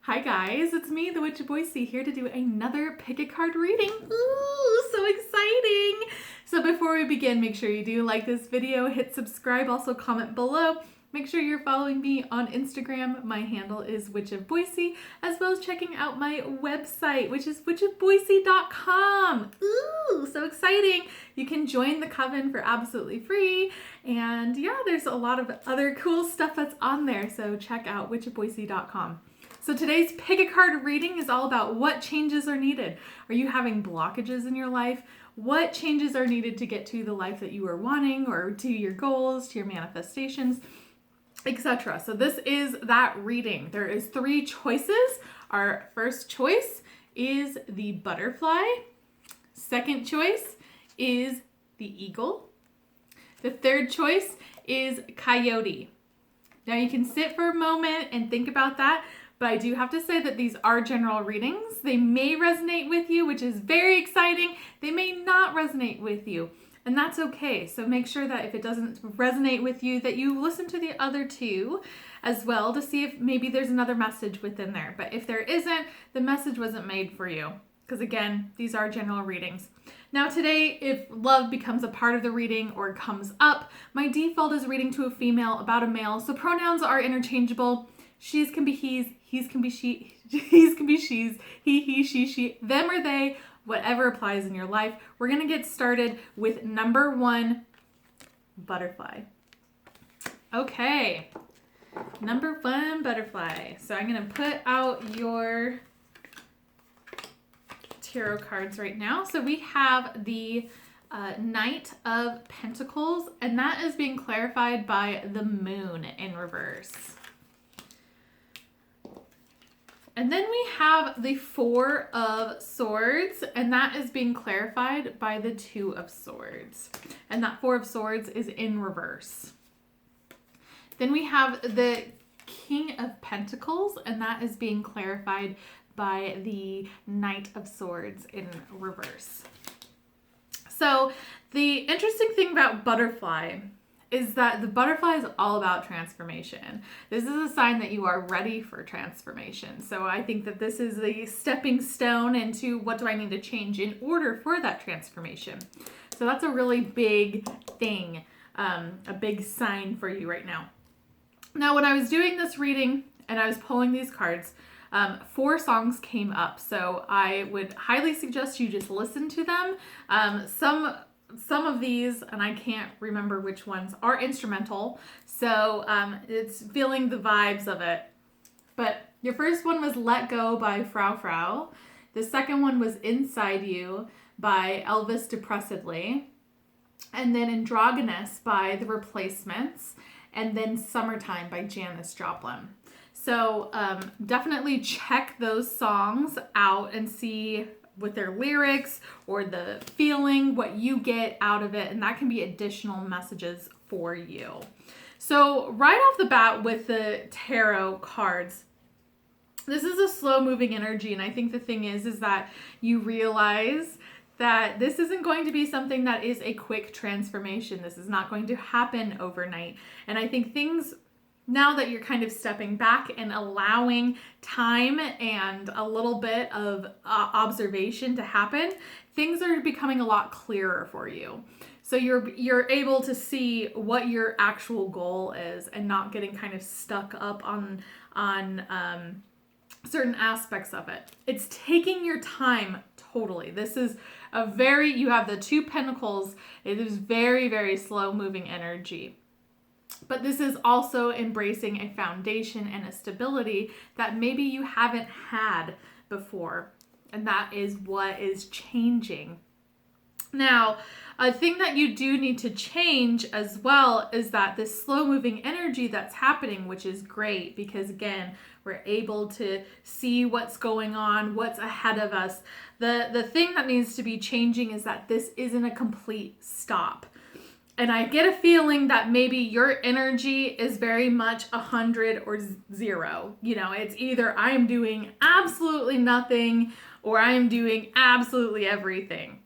Hi guys, it's me, the Witch of Boise, here to do another pick a card reading. Ooh, so exciting! So before we begin, make sure you do like this video, hit subscribe, also comment below. Make sure you're following me on Instagram. My handle is Witch of Boise, as well as checking out my website, which is witchofboise.com. Ooh, so exciting! You can join the coven for absolutely free. And yeah, there's a lot of other cool stuff that's on there. So check out witchofboise.com. So today's pick a card reading is all about what changes are needed. Are you having blockages in your life? What changes are needed to get to the life that you are wanting, or to your goals, to your manifestations, etc. So this is that reading. There is 3 choices. Our first choice is the butterfly. Second choice is the eagle. The third choice is coyote. Now you can sit for a moment and think about that. But I do have to say that these are general readings. They may resonate with you, which is very exciting. They may not resonate with you, and that's okay. So make sure that if it doesn't resonate with you, that you listen to the other 2 as well to see if maybe there's another message within there. But if there isn't, the message wasn't made for you. Because again, these are general readings. Now today, if love becomes a part of the reading or comes up, my default is reading to a female about a male. So pronouns are interchangeable. She's can be he's can be she, he's can be she's, he, she, them or they, whatever applies in your life. We're going to get started with number 1, butterfly. Okay, number 1, butterfly. So I'm going to put out your tarot cards right now. So we have the Knight of Pentacles, and that is being clarified by the moon in reverse. And then we have the 4 of Swords, and that is being clarified by the 2 of Swords. And that 4 of Swords is in reverse. Then we have the King of Pentacles, and that is being clarified by the Knight of Swords in reverse. So the interesting thing about butterfly is that the butterfly is all about transformation. This is a sign that you are ready for transformation. So I think that this is the stepping stone into what do I need to change in order for that transformation. So that's a really big thing, a big sign for you right now. Now, when I was doing this reading and I was pulling these cards, 4 songs came up. So I would highly suggest you just listen to them. Some of these, and I can't remember which ones, are instrumental. So it's feeling the vibes of it. But your first one was Let Go by Frou Frou. The second one was Inside You by Elvis Depressedly. And then Androgynous by The Replacements. And then Summertime by Janis Joplin. So definitely check those songs out and see with their lyrics or the feeling, what you get out of it, and that can be additional messages for you. So right off the bat with the tarot cards, this is a slow moving energy, and I think the thing is that you realize that this isn't going to be something that is a quick transformation. This is not going to happen overnight. And I think things, now that you're kind of stepping back and allowing time and a little bit of observation to happen, things are becoming a lot clearer for you. So you're able to see what your actual goal is and not getting kind of stuck up on certain aspects of it. It's taking your time totally. This is you have the 2 pentacles. It is very, very slow moving energy. But this is also embracing a foundation and a stability that maybe you haven't had before. And that is what is changing. Now, a thing that you do need to change as well is that this slow moving energy that's happening, which is great because again, we're able to see what's going on, what's ahead of us. The thing that needs to be changing is that this isn't a complete stop. And I get a feeling that maybe your energy is very much 100 or 0. You know, it's either I am doing absolutely nothing or I am doing absolutely everything.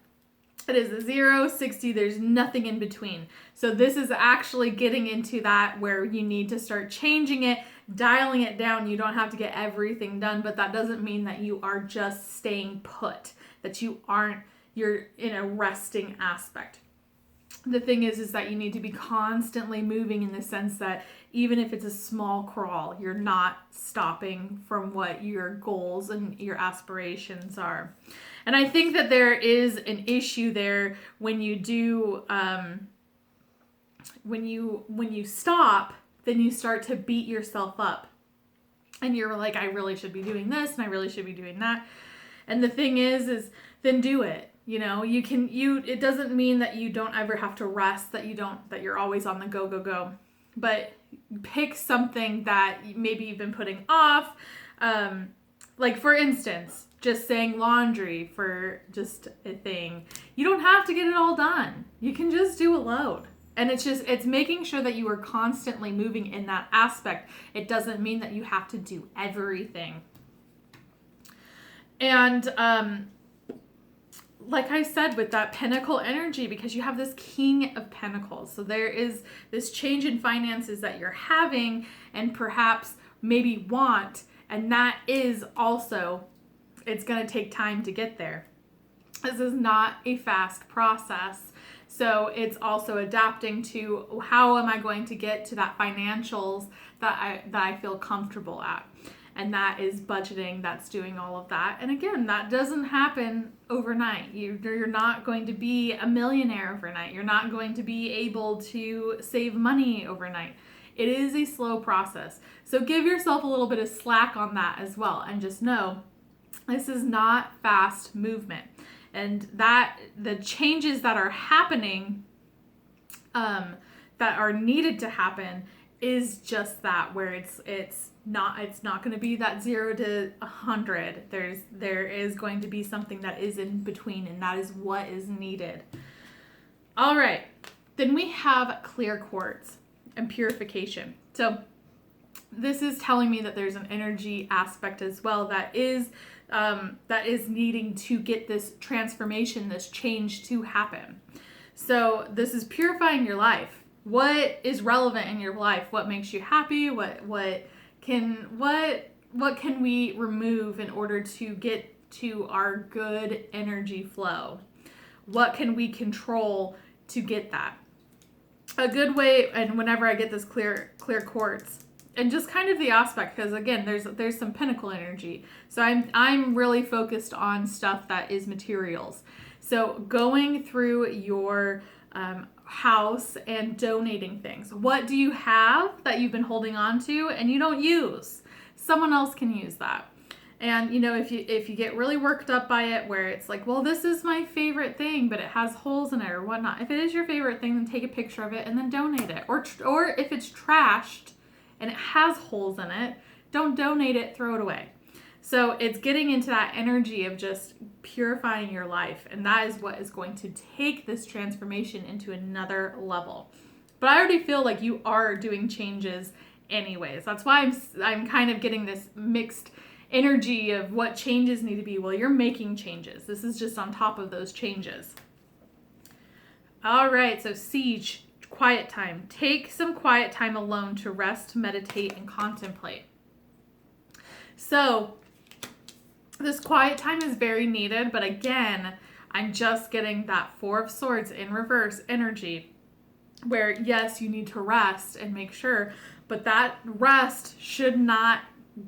It is a 0, 60, there's nothing in between. So this is actually getting into that where you need to start changing it, dialing it down. You don't have to get everything done, but that doesn't mean that you are just staying put, that you're in a resting aspect. The thing is that you need to be constantly moving in the sense that even if it's a small crawl, you're not stopping from what your goals and your aspirations are. And I think that there is an issue there when you do, when you stop, then you start to beat yourself up. And you're like, I really should be doing this and I really should be doing that. And the thing is then do it. You know, it doesn't mean that you don't ever have to rest, that you're always on the go. But pick something that maybe you've been putting off. Like for instance, just saying laundry for just a thing. You don't have to get it all done. You can just do a load. And it's making sure that you are constantly moving in that aspect. It doesn't mean that you have to do everything. And, like I said, with that Pentacle energy, because you have this King of Pentacles. So there is this change in finances that you're having and perhaps maybe want. And that is also, it's going to take time to get there. This is not a fast process. So it's also adapting to how am I going to get to that financials that I feel comfortable at. And that is budgeting, that's doing all of that. And again, that doesn't happen overnight. You're not going to be a millionaire overnight. You're not going to be able to save money overnight. It is a slow process. So give yourself a little bit of slack on that as well. And just know this is not fast movement. And that the changes that are happening, that are needed to happen, is just that, where it's not going to be that 0 to 100. There is going to be something that is in between, and that is what is needed. All right, then we have clear quartz and purification. So this is telling me that there's an energy aspect as well that is needing to get this transformation, this change to happen. So this is purifying your life. What is relevant in your life? What makes you happy? What can we remove in order to get to our good energy flow? What can we control to get that? A good way, and whenever I get this clear quartz, and just kind of the aspect, because again, there's some Pentacle energy. So I'm really focused on stuff that is materials. So going through your house and donating things. What do you have that you've been holding on to and you don't use? Someone else can use that. And you know, if you get really worked up by it, where it's like, well, this is my favorite thing, but it has holes in it or whatnot. If it is your favorite thing, then take a picture of it and then donate it. Or if it's trashed and it has holes in it, don't donate it, throw it away. So it's getting into that energy of just purifying your life. And that is what is going to take this transformation into another level. But I already feel like you are doing changes anyways. That's why I'm kind of getting this mixed energy of what changes need to be. Well, you're making changes. This is just on top of those changes. All right, so siege, quiet time. Take some quiet time alone to rest, meditate, and contemplate. So this quiet time is very needed, but again, I'm just getting that Four of Swords in reverse energy, where yes, you need to rest and make sure, but that rest should not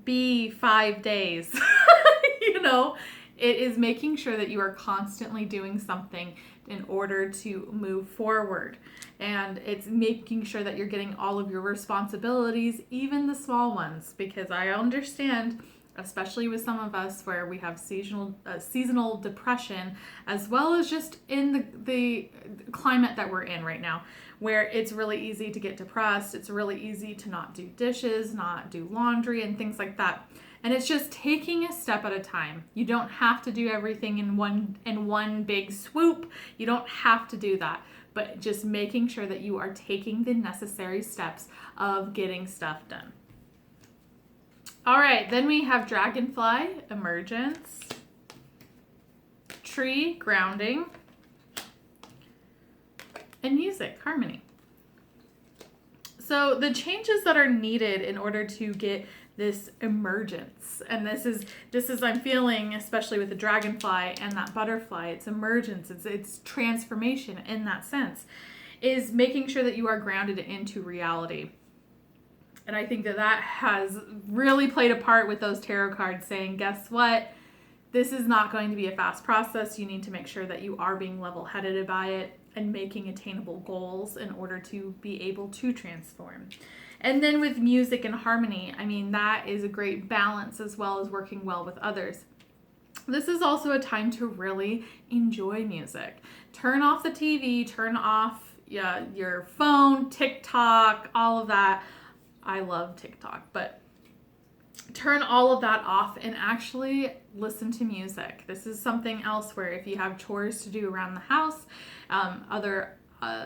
be 5 days. You know, it is making sure that you are constantly doing something in order to move forward. And it's making sure that you're getting all of your responsibilities, even the small ones, because I understand, especially with some of us where we have seasonal depression, as well as just in the climate that we're in right now, where it's really easy to get depressed. It's really easy to not do dishes, not do laundry, and things like that. And it's just taking a step at a time. You don't have to do everything in one big swoop. You don't have to do that. But just making sure that you are taking the necessary steps of getting stuff done. All right, then we have Dragonfly, Emergence, Tree, Grounding, and music, harmony. So the changes that are needed in order to get this emergence, and this is I'm feeling, especially with the dragonfly and that butterfly, it's emergence, it's transformation in that sense, is making sure that you are grounded into reality. And I think that has really played a part with those tarot cards saying, guess what? This is not going to be a fast process. You need to make sure that you are being level-headed by it and making attainable goals in order to be able to transform. And then with music and harmony, I mean, that is a great balance as well as working well with others. This is also a time to really enjoy music. Turn off the TV, turn off your phone, TikTok, all of that. I love TikTok, but turn all of that off and actually listen to music. This is something else where if you have chores to do around the house,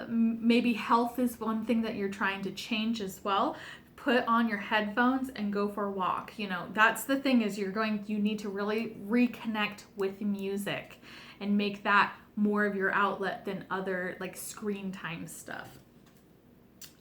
maybe health is one thing that you're trying to change as well. Put on your headphones and go for a walk. You know, that's the thing is you need to really reconnect with music and make that more of your outlet than other like screen time stuff.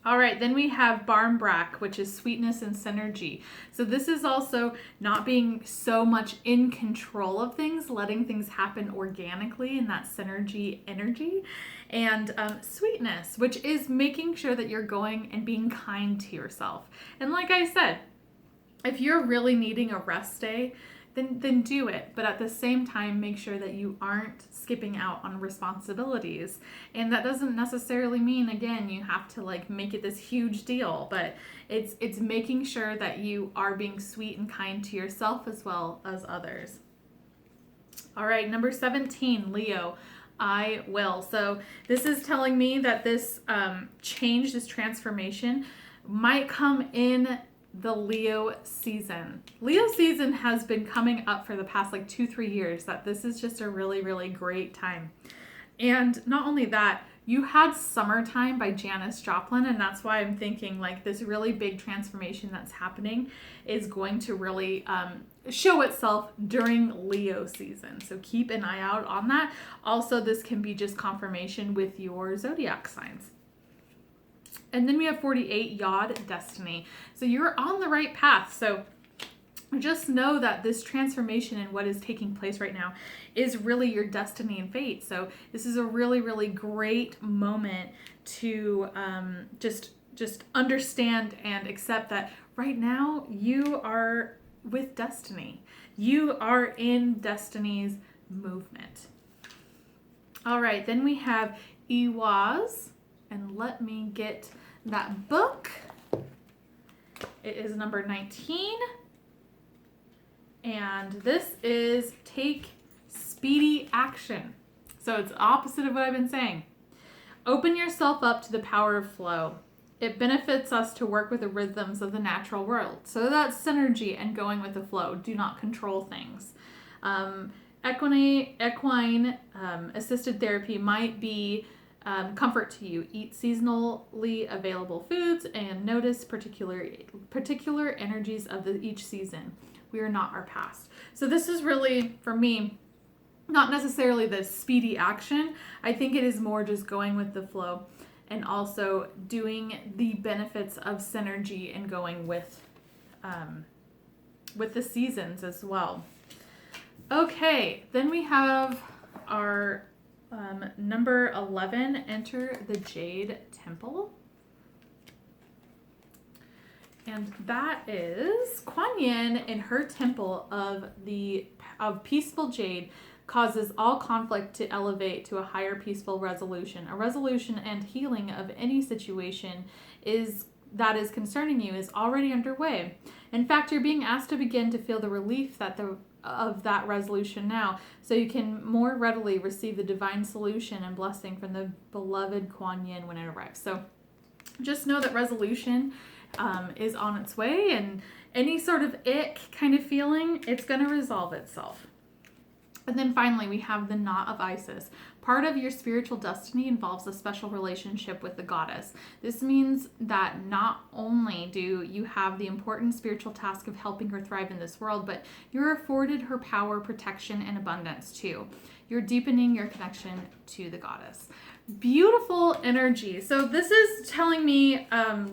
All right, then we have Barmbrack, which is sweetness and synergy. So this is also not being so much in control of things, letting things happen organically in that synergy energy. And sweetness, which is making sure that you're going and being kind to yourself. And like I said, if you're really needing a rest day, then do it. But at the same time, make sure that you aren't skipping out on responsibilities. And that doesn't necessarily mean, again, you have to like make it this huge deal, but it's making sure that you are being sweet and kind to yourself as well as others. All right, number 17, Leo, I will. So this is telling me that this change, this transformation might come in the Leo season. Leo season has been coming up for the past like 2-3 years, that this is just a really, really great time. And not only that, you had Summertime by Janis Joplin, and that's why I'm thinking like this really big transformation that's happening is going to really show itself during Leo season. So keep an eye out on that. Also, this can be just confirmation with your zodiac signs. And then we have 48, Yod, Destiny. So you're on the right path. So just know that this transformation and what is taking place right now is really your destiny and fate. So this is a really, really great moment to just understand and accept that right now you are with destiny. You are in destiny's movement. All right, then we have Iwaz. And let me get that book. It is number 19. And this is Take Speedy Action. So it's opposite of what I've been saying. Open yourself up to the power of flow. It benefits us to work with the rhythms of the natural world. So that's synergy and going with the flow. Do not control things. Equine assisted therapy might be comfort to you. Eat seasonally available foods and notice particular energies of each season. We are not our past. So this is really, for me, not necessarily the speedy action. I think it is more just going with the flow and also doing the benefits of synergy and going with the seasons as well. Okay, then we have our number 11, Enter the Jade Temple. And that is Kuan Yin in her temple of peaceful jade causes all conflict to elevate to a higher peaceful resolution. A resolution and healing of any situation that is concerning you is already underway. In fact, you're being asked to begin to feel the relief of that resolution now, so you can more readily receive the divine solution and blessing from the beloved Kuan Yin when it arrives. So just know that resolution is on its way, and any sort of ick kind of feeling, it's going to resolve itself. And then finally, we have the Knot of Isis, Part of your spiritual destiny involves a special relationship with the goddess. This means that not only do you have the important spiritual task of helping her thrive in this world, but you're afforded her power, protection, and abundance too. You're deepening your connection to the goddess. Beautiful energy. So this is telling me,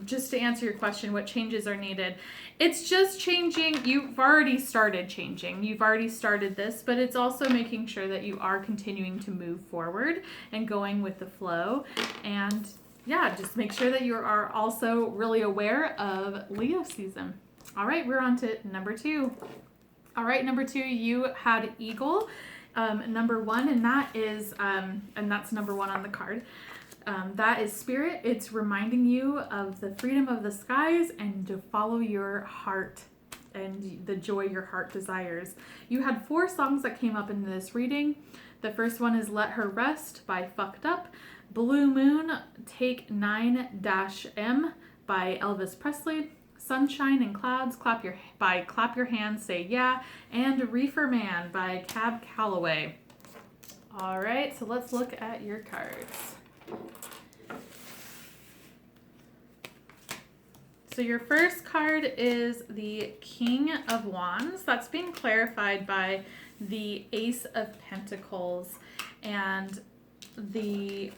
just to answer your question, what changes are needed. It's just changing. You've already started changing. You've already started this, but it's also making sure that you are continuing to move forward and going with the flow. And yeah, just make sure that you are also really aware of Leo season. All right, we're on to number 2. All right, number 2, you had Eagle. Number 1, and that is, and that's number 1 on the card. That is spirit. It's reminding you of the freedom of the skies and to follow your heart and the joy your heart desires. You had 4 songs that came up in this reading. The first one is Let Her Rest by Fucked Up, Blue Moon, Take 9-M by Elvis Presley, Sunshine and Clouds Clap Your Hands, Say Yeah, and Reefer Man by Cab Calloway. All right, so let's look at your cards. So your first card is the King of Wands. That's being clarified by the Ace of Pentacles, and the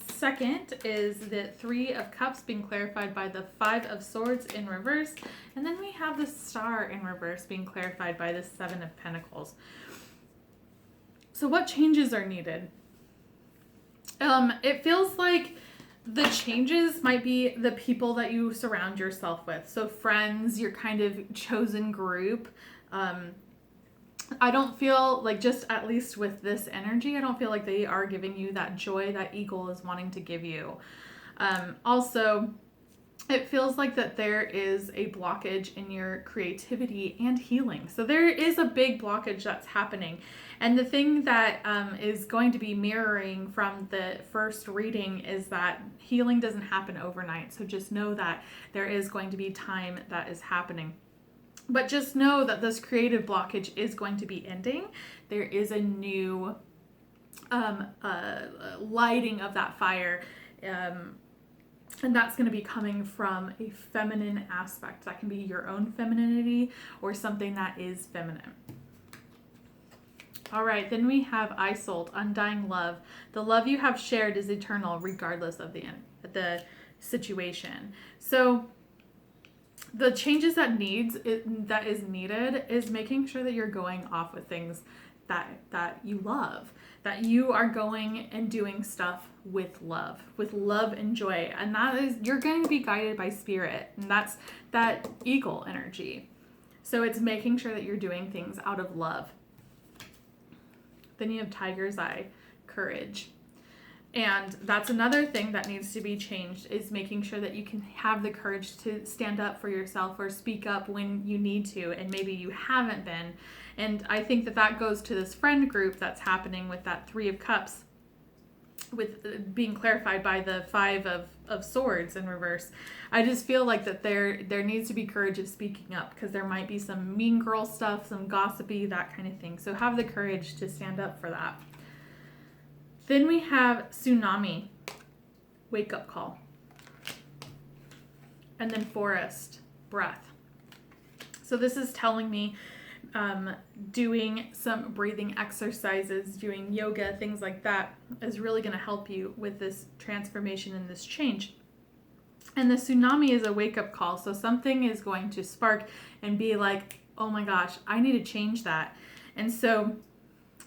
second is the 3 of Cups being clarified by the 5 of Swords in reverse. And then we have the Star in reverse being clarified by the 7 of Pentacles. So what changes are needed? It feels like the changes might be the people that you surround yourself with. So friends, your kind of chosen group. I don't feel like, just at least with this energy, I don't feel like they are giving you that joy that Eagle is wanting to give you. Also, it feels like that there is a blockage in your creativity and healing. So there is a big blockage that's happening. And the thing that is going to be mirroring from the first reading is that healing doesn't happen overnight. So just know that there is going to be time that is happening. But just know that this creative blockage is going to be ending. There is a new lighting of that fire. And that's going to be coming from a feminine aspect. That can be your own femininity or something that is feminine. All right, then we have Isolde, Undying Love. The love you have shared is eternal regardless of the situation. So the changes that is needed is making sure that you're going off with things that you love, that you are going and doing stuff with love and joy. And that is, you're going to be guided by spirit, and that's that eagle energy. So it's making sure that you're doing things out of love. Then you have Tiger's Eye, courage. And that's another thing that needs to be changed, is making sure that you can have the courage to stand up for yourself or speak up when you need to, and maybe you haven't been. And I think that goes to this friend group that's happening with that 3 of Cups, with being clarified by the 5 of Swords in reverse. I just feel like that there needs to be courage of speaking up, because there might be some mean girl stuff, some gossipy, that kind of thing. So have the courage to stand up for that. Then we have Tsunami, Wake Up Call. And then Forest, Breath. So this is telling me doing some breathing exercises, doing yoga, things like that is really going to help you with this transformation and this change. And the tsunami is a wake-up call. So something is going to spark and be like, oh my gosh, I need to change that. And so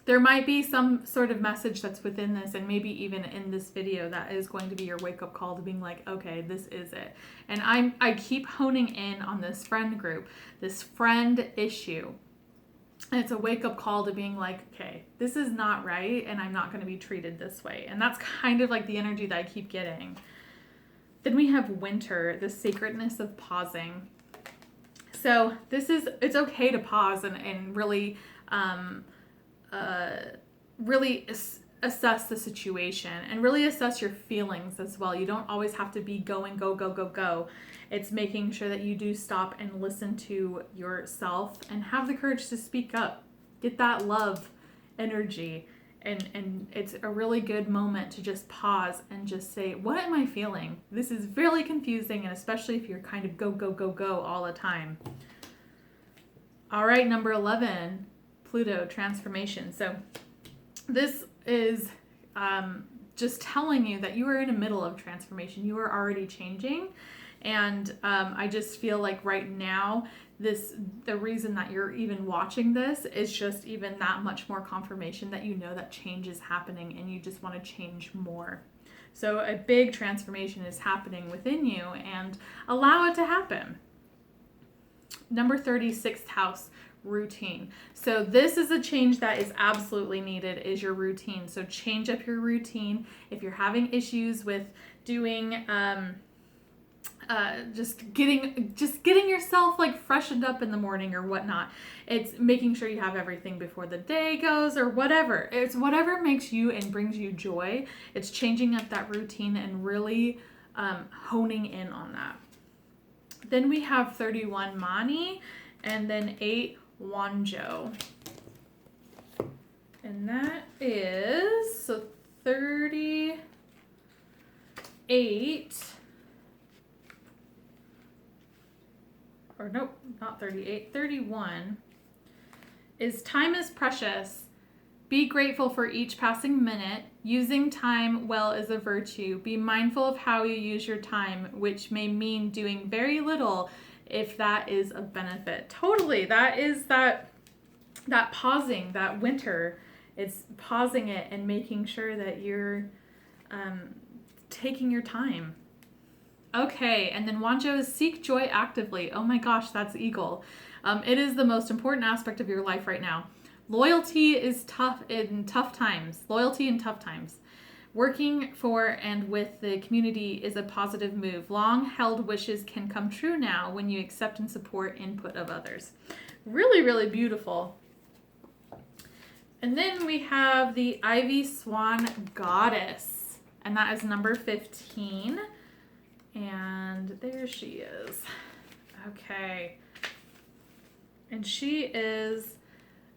there might be some sort of message that's within this, and maybe even in this video, that is going to be your wake-up call to being like, okay, this is it. And I keep honing in on this friend group, this friend issue. And it's a wake-up call to being like, okay, this is not right, and I'm not going to be treated this way. And that's kind of like the energy that I keep getting. Then we have Winter, the sacredness of pausing. So it's okay to pause and really assess the situation and really assess your feelings as well. You don't always have to be going, go, go, go, go. It's making sure that you do stop and listen to yourself and have the courage to speak up. Get that love energy And it's a really good moment to just pause and just say, what am I feeling? This is really confusing, and especially if you're kind of go, go, go, go all the time. All right, number 11, Pluto transformation. So this is just telling you that you are in the middle of transformation. You are already changing. And I just feel like right now, the reason that you're even watching this is just even that much more confirmation that you know that change is happening and you just want to change more. So a big transformation is happening within you, and allow it to happen. Number 30, sixth house, routine. So this is a change that is absolutely needed, is your routine. So change up your routine. If you're having issues with doing just getting yourself like freshened up in the morning or whatnot, it's making sure you have everything before the day goes or whatever. It's whatever makes you and brings you joy. It's changing up that routine and really honing in on that. Then we have 31 Mani and then 8 Wanjo. And that is, so 38, or nope, not 38, 31 is time is precious. Be grateful for each passing minute. Using time well is a virtue. Be mindful of how you use your time, which may mean doing very little if that is of benefit. Totally. That is that pausing, that winter. It's pausing it and making sure that you're taking your time. Okay, and then Wanjo is seek joy actively. Oh my gosh, that's eagle. It is the most important aspect of your life right now. Loyalty is tough in tough times. Loyalty in tough times. Working for and with the community is a positive move. Long-held wishes can come true now when you accept and support input of others. Really, really beautiful. And then we have the Ivy Swan Goddess, and that is number 15. And there she is. Okay. And she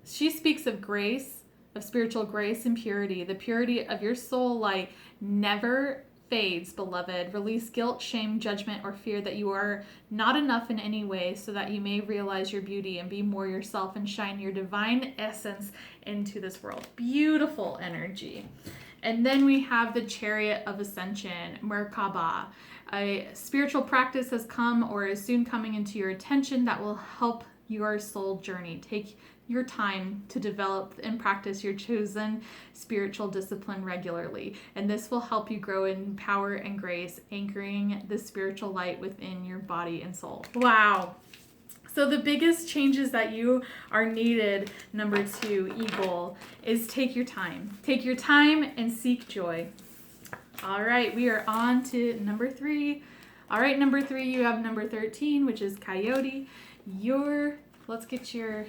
speaks of grace, of spiritual grace and purity. The purity of your soul light never fades, beloved. Release guilt, shame, judgment, or fear that you are not enough in any way, so that you may realize your beauty and be more yourself and shine your divine essence into this world. Beautiful energy. And then we have the Chariot of Ascension, Merkaba. A spiritual practice has come or is soon coming into your attention that will help your soul journey. Take your time to develop and practice your chosen spiritual discipline regularly. And this will help you grow in power and grace, anchoring the spiritual light within your body and soul. Wow. So the biggest changes that you are needed, number 2, Eagle, is take your time. Take your time and seek joy. All right, we are on to number 3. All right, number 3, you have number 13, which is Coyote. Let's get your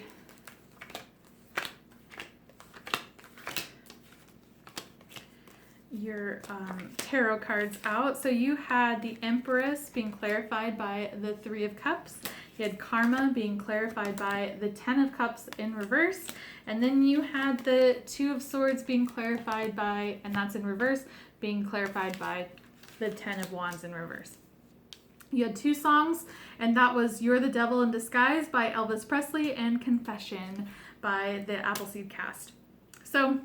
tarot cards out. So you had the Empress being clarified by the 3 of Cups. You had Karma being clarified by the 10 of Cups in reverse. And then you had the 2 of Swords being clarified by, and that's in reverse, being clarified by the 10 of Wands in reverse. You had 2 songs, and that was You're the Devil in Disguise by Elvis Presley and Confession by the Appleseed Cast. So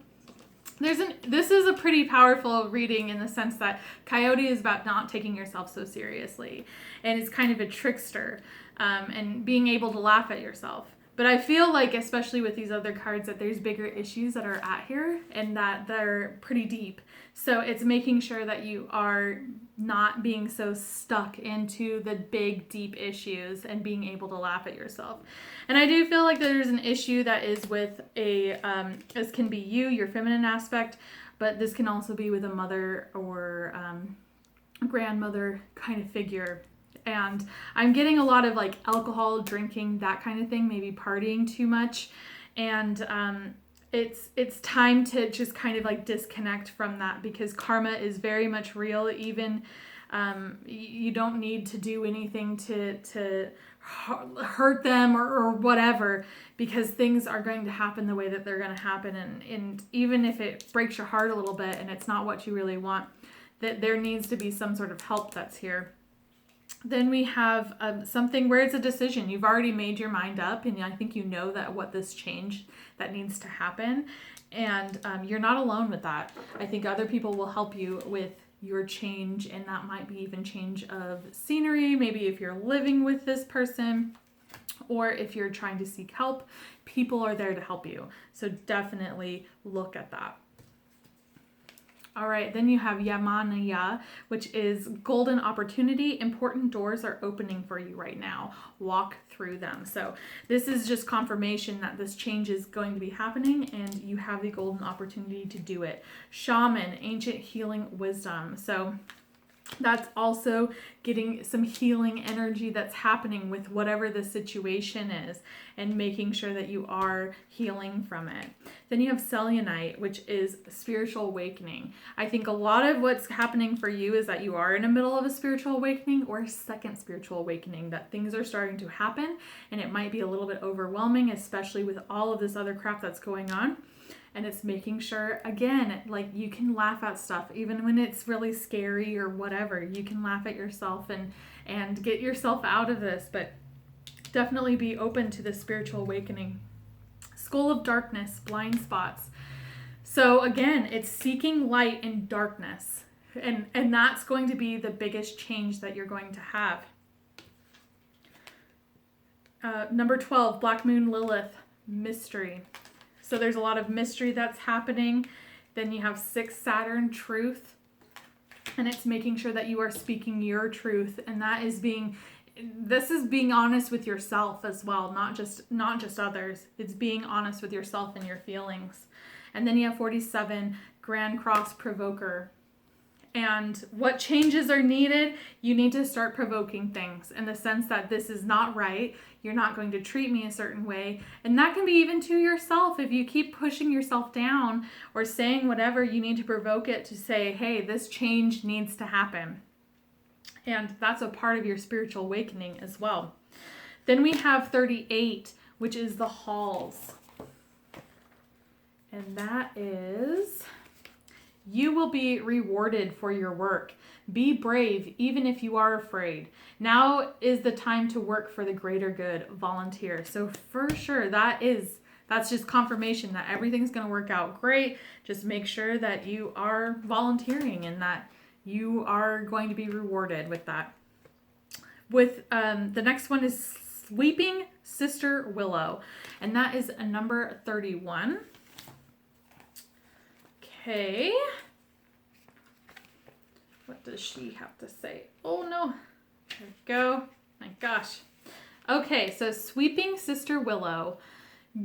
this is a pretty powerful reading in the sense that Coyote is about not taking yourself so seriously, and it's kind of a trickster, and being able to laugh at yourself. But I feel like, especially with these other cards, that there's bigger issues that are at here and that they're pretty deep. So it's making sure that you are not being so stuck into the big, deep issues and being able to laugh at yourself. And I do feel like there's an issue that is with this can be you, your feminine aspect, but this can also be with a mother or a grandmother kind of figure. And I'm getting a lot of like alcohol, drinking, that kind of thing, maybe partying too much. And it's time to just kind of like disconnect from that, because karma is very much real. Even you don't need to do anything to hurt them or whatever, because things are going to happen the way that they're going to happen. And even if it breaks your heart a little bit and it's not what you really want, that there needs to be some sort of help that's here. Then we have something where it's a decision. You've already made your mind up, and I think you know that what this change that needs to happen. And you're not alone with that. I think other people will help you with your change, and that might be even change of scenery. Maybe if you're living with this person, or if you're trying to seek help, people are there to help you. So definitely look at that. All right, then you have Yamanaya, which is golden opportunity. Important doors are opening for you right now. Walk through them. So this is just confirmation that this change is going to be happening and you have the golden opportunity to do it. Shaman, ancient healing wisdom. So that's also getting some healing energy that's happening with whatever the situation is and making sure that you are healing from it. Then you have Selenite, which is spiritual awakening. I think a lot of what's happening for you is that you are in the middle of a spiritual awakening or a second spiritual awakening, that things are starting to happen and it might be a little bit overwhelming, especially with all of this other crap that's going on. And it's making sure, again, like you can laugh at stuff, even when it's really scary or whatever. You can laugh at yourself and get yourself out of this, but definitely be open to the spiritual awakening. School of darkness, blind spots. So again, it's seeking light in darkness. And that's going to be the biggest change that you're going to have. Number 12, Black Moon Lilith, mystery. So there's a lot of mystery that's happening. Then you have 6 Saturn, truth. And it's making sure that you are speaking your truth. And this is being honest with yourself as well, not just others. It's being honest with yourself and your feelings. And then you have 47, Grand Cross Provoker. And what changes are needed? You need to start provoking things in the sense that this is not right. You're not going to treat me a certain way. And that can be even to yourself. If you keep pushing yourself down or saying whatever, you need to provoke it to say, hey, this change needs to happen. And that's a part of your spiritual awakening as well. Then we have 38, which is the halls. And that is, you will be rewarded for your work. Be brave, even if you are afraid. Now is the time to work for the greater good. Volunteer. So for sure, that's just confirmation that everything's going to work out great. Just make sure that you are volunteering and that you are going to be rewarded with that. With the next one is Sweeping Sister Willow, and that is a number 31. Okay. What does she have to say? Oh no. There we go. My gosh. Okay, so Sweeping Sister Willow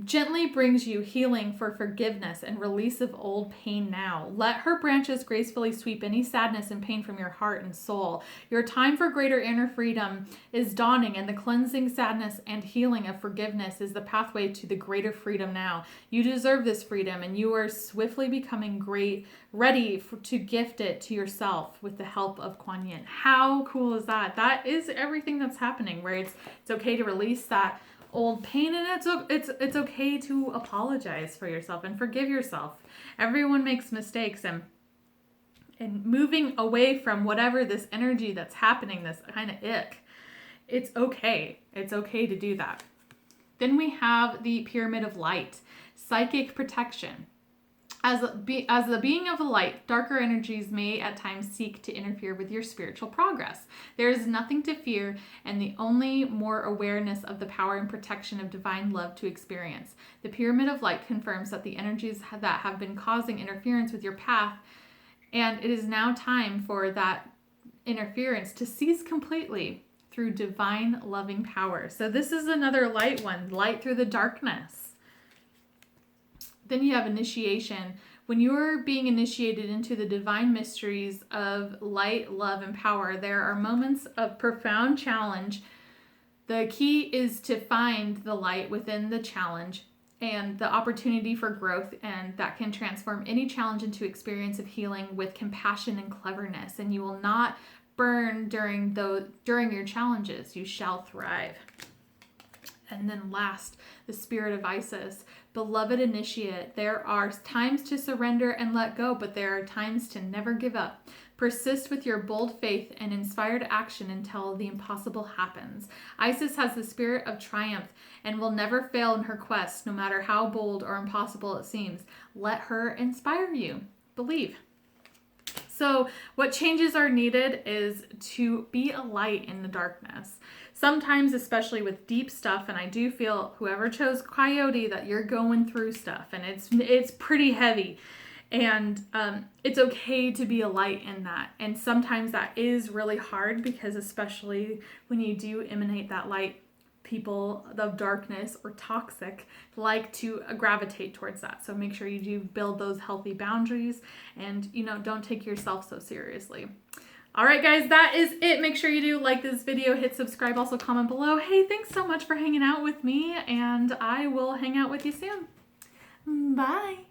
gently brings you healing for forgiveness and release of old pain now. Let her branches gracefully sweep any sadness and pain from your heart and soul. Your time for greater inner freedom is dawning, and the cleansing sadness and healing of forgiveness is the pathway to the greater freedom now. You deserve this freedom, and you are swiftly becoming ready to gift it to yourself with the help of Kuan Yin. How cool is that? That is everything that's happening, where it's okay to release that old pain, and it's okay to apologize for yourself and forgive yourself. Everyone makes mistakes, and moving away from whatever this energy that's happening, this kind of ick, it's okay. It's okay to do that. Then we have the Pyramid of Light, psychic protection. As the being of the light, darker energies may at times seek to interfere with your spiritual progress. There is nothing to fear, and the only more awareness of the power and protection of divine love to experience. The Pyramid of Light confirms that the energies that have been causing interference with your path, and it is now time for that interference to cease completely through divine loving power. So this is another light one, light through the darkness. Then you have initiation. When you're being initiated into the divine mysteries of light, love, and power, there are moments of profound challenge. The key is to find the light within the challenge and the opportunity for growth, and that can transform any challenge into experience of healing with compassion and cleverness. And you will not burn during your challenges. You shall thrive. And then last, the spirit of Isis. Beloved initiate, there are times to surrender and let go, but there are times to never give up. Persist with your bold faith and inspired action until the impossible happens. Isis has the spirit of triumph and will never fail in her quest, no matter how bold or impossible it seems. Let her inspire you. Believe. So what changes are needed is to be a light in the darkness. Sometimes, especially with deep stuff, and I do feel whoever chose Coyote that you're going through stuff and it's pretty heavy. And it's okay to be a light in that. And sometimes that is really hard because especially when you do emanate that light, people of darkness or toxic like to gravitate towards that. So make sure you do build those healthy boundaries and, don't take yourself so seriously. All right, guys, that is it. Make sure you do like this video, hit subscribe, also comment below. Hey, thanks so much for hanging out with me, and I will hang out with you soon. Bye.